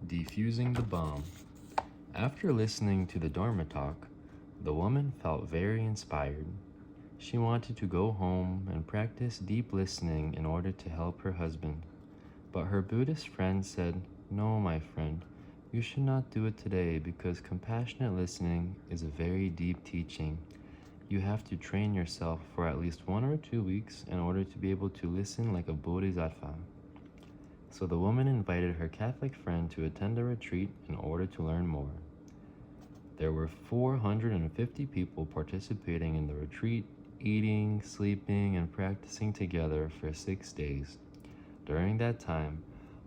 Defusing the bomb. After listening to the Dharma talk, the woman felt very inspired. She wanted to go home and practice deep listening in order to help her husband. But her Buddhist friend said, "No, my friend, you should not do it today because compassionate listening is a very deep teaching. You have to train yourself for at least 1 or 2 weeks in order to be able to listen like a bodhisattva." So the woman invited her Catholic friend to attend a retreat in order to learn more. There were 450 people participating in the retreat, eating, sleeping, and practicing together for 6 days. During that time,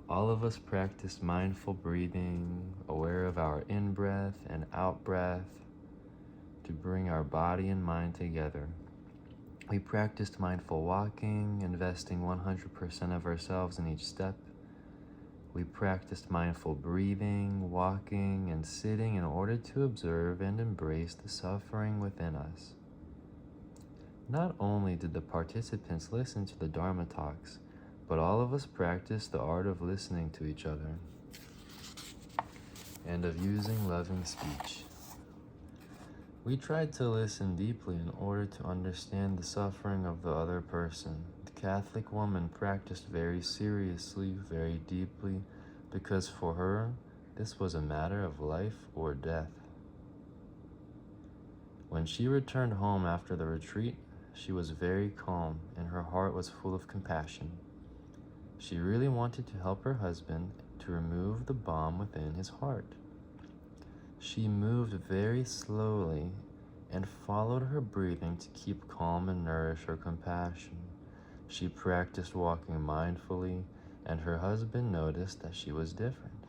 all of us practiced mindful breathing, aware of our in-breath and out-breath to bring our body and mind together. We practiced mindful walking, investing 100% of ourselves in each step. We practiced mindful breathing, walking, and sitting in order to observe and embrace the suffering within us. Not only did the participants listen to the Dharma talks, but all of us practiced the art of listening to each other and of using loving speech. We tried to listen deeply in order to understand the suffering of the other person. The Catholic woman practiced very seriously, very deeply, because for her, this was a matter of life or death. When she returned home after the retreat, she was very calm and her heart was full of compassion. She really wanted to help her husband to remove the bomb within his heart. She moved very slowly and followed her breathing to keep calm and nourish her compassion. She practiced walking mindfully, and her husband noticed that she was different.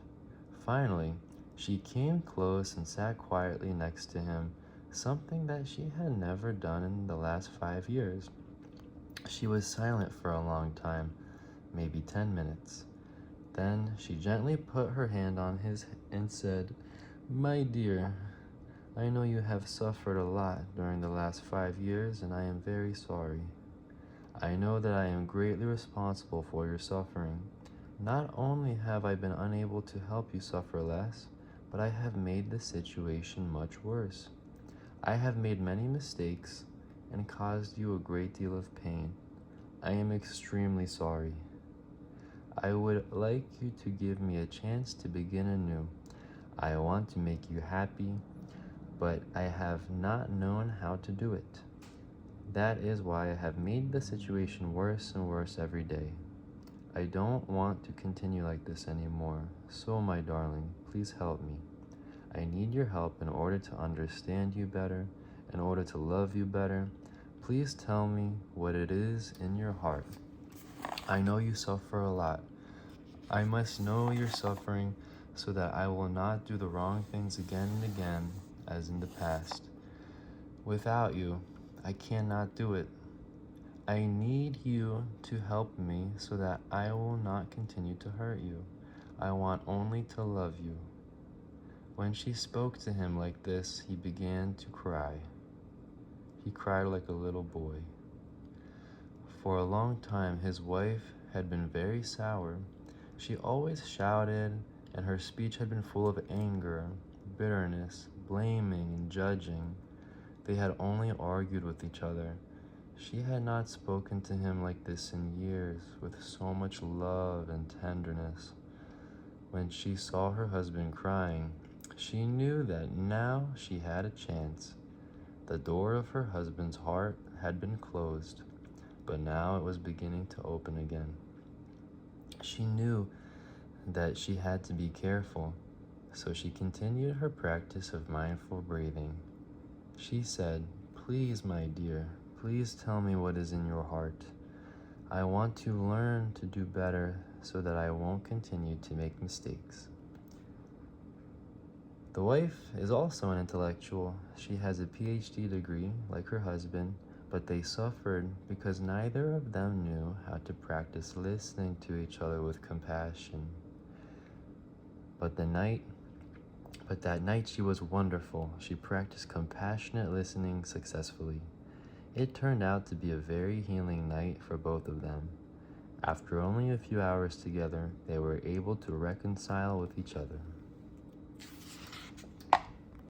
Finally, she came close and sat quietly next to him, something that she had never done in the last 5 years. She was silent for a long time, maybe 10 minutes. Then she gently put her hand on his and said, "My dear, I know you have suffered a lot during the last 5 years, and I am very sorry. I know that I am greatly responsible for your suffering. Not only have I been unable to help you suffer less, but I have made the situation much worse. I have made many mistakes and caused you a great deal of pain. I am extremely sorry. I would like you to give me a chance to begin anew. I want to make you happy, but I have not known how to do it. That is why I have made the situation worse and worse every day. I don't want to continue like this anymore, so my darling, please help me. I need your help in order to understand you better, in order to love you better. Please tell me what it is in your heart. I know you suffer a lot. I must know your suffering so that I will not do the wrong things again and again as in the past. Without you, I cannot do it. I need you to help me so that I will not continue to hurt you. I want only to love you." When she spoke to him like this, he began to cry. He cried like a little boy. For a long time, his wife had been very sour. She always shouted, and her speech had been full of anger, bitterness, blaming, and judging. They had only argued with each other. She had not spoken to him like this in years, with so much love and tenderness. When she saw her husband crying, she knew that now she had a chance. The door of her husband's heart had been closed, but now it was beginning to open again. She knew that she had to be careful, so she continued her practice of mindful breathing. She said, "Please, my dear, please tell me what is in your heart. I want to learn to do better so that I won't continue to make mistakes." The wife is also an intellectual. She has a PhD degree, like her husband, but they suffered because neither of them knew how to practice listening to each other with compassion. But that night she was wonderful. She practiced compassionate listening successfully. It turned out to be a very healing night for both of them. After only a few hours together, they were able to reconcile with each other.